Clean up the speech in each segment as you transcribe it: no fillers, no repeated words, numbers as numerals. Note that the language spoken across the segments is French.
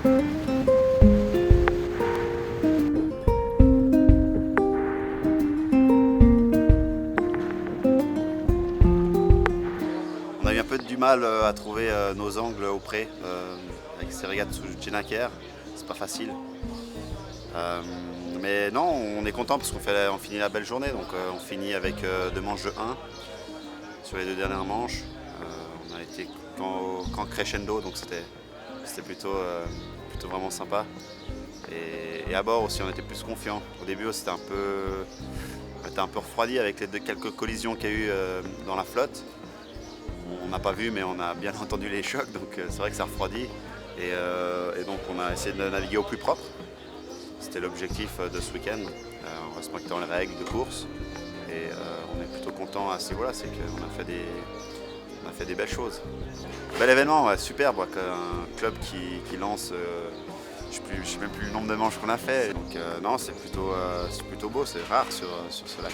On a eu un peu du mal à trouver nos angles au pré avec ces régates sous Genaker. C'est pas facile. Mais non, on est content parce on finit la belle journée. Donc on finit avec 2 manches de 1 sur les 2 dernières manches. On a été qu'en crescendo, donc c'était plutôt vraiment sympa. Et à bord aussi, on était plus confiants. Au début, on était un peu refroidi avec quelques collisions qu'il y a eu dans la flotte. On n'a pas vu, mais on a bien entendu les chocs, donc c'est vrai que ça refroidit. Et donc on a essayé de naviguer au plus propre. C'était l'objectif de ce week-end, en respectant les règles de course. Et on est plutôt content à ce niveau-là, c'est qu'on a fait des belles choses. Bel événement, ouais, superbe, un club qui lance, je ne sais même plus le nombre de manches qu'on a fait. Donc non, c'est plutôt beau, c'est rare sur ce lac.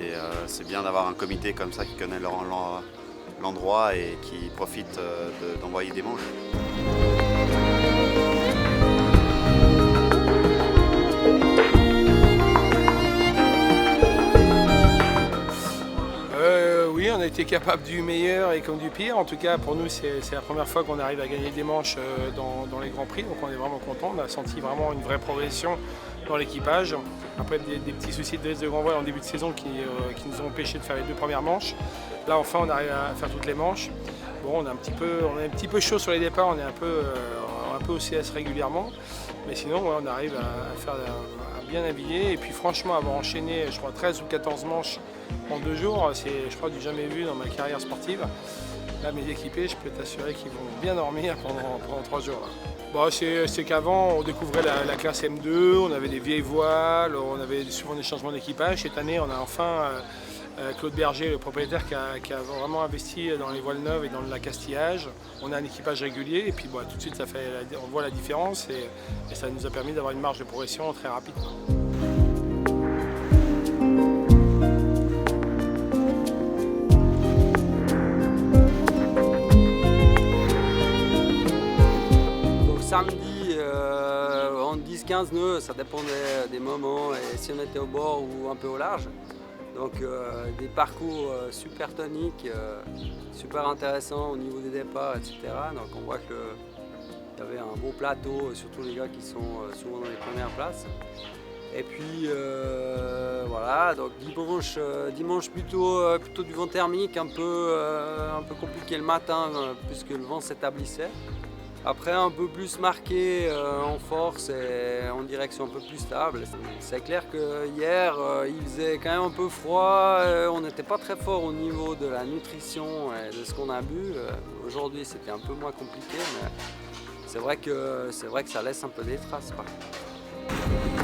Et c'est bien d'avoir un comité comme ça qui connaît l'endroit et qui profite d'envoyer des manches. Oui, on a été capable du meilleur et comme du pire. En tout cas, pour nous, c'est la première fois qu'on arrive à gagner des manches dans les Grands Prix. Donc on est vraiment content. On a senti vraiment une vraie progression dans l'équipage. Après des petits soucis de laisse de grand voile en début de saison qui nous ont empêché de faire les 2 premières manches. Là, enfin, on arrive à faire toutes les manches. Bon, on est un petit peu chaud sur les départs. On est un peu au CS régulièrement. Mais sinon, ouais, on arrive à bien naviguer. Et puis franchement, avoir enchaîné, je crois, 13 ou 14 manches en 2 jours, c'est, je crois, du jamais vu dans ma carrière sportive. Là, mes équipés, je peux t'assurer qu'ils vont bien dormir pendant 3 jours. Là. Bon, c'est qu'avant, on découvrait la classe M2, on avait des vieilles voiles, on avait souvent des changements d'équipage. Cette année, on a enfin Claude Berger, le propriétaire, qui a vraiment investi dans les voiles neuves et dans le accastillage. On a un équipage régulier et puis bon, tout de suite, on voit la différence et ça nous a permis d'avoir une marge de progression très rapide. Samedi, en 10-15 nœuds, ça dépendait des moments et si on était au bord ou un peu au large. Donc des parcours super toniques, super intéressants au niveau des départs, etc. Donc on voit qu'il y avait un beau plateau, surtout les gars qui sont souvent dans les premières places. Et puis voilà, donc dimanche plutôt du vent thermique, un peu compliqué le matin puisque le vent s'établissait. Après un peu plus marqué en force et en direction un peu plus stable. C'est clair que hier il faisait quand même un peu froid, on n'était pas très fort au niveau de la nutrition et de ce qu'on a bu. Aujourd'hui c'était un peu moins compliqué mais c'est vrai que ça laisse un peu des traces par contre.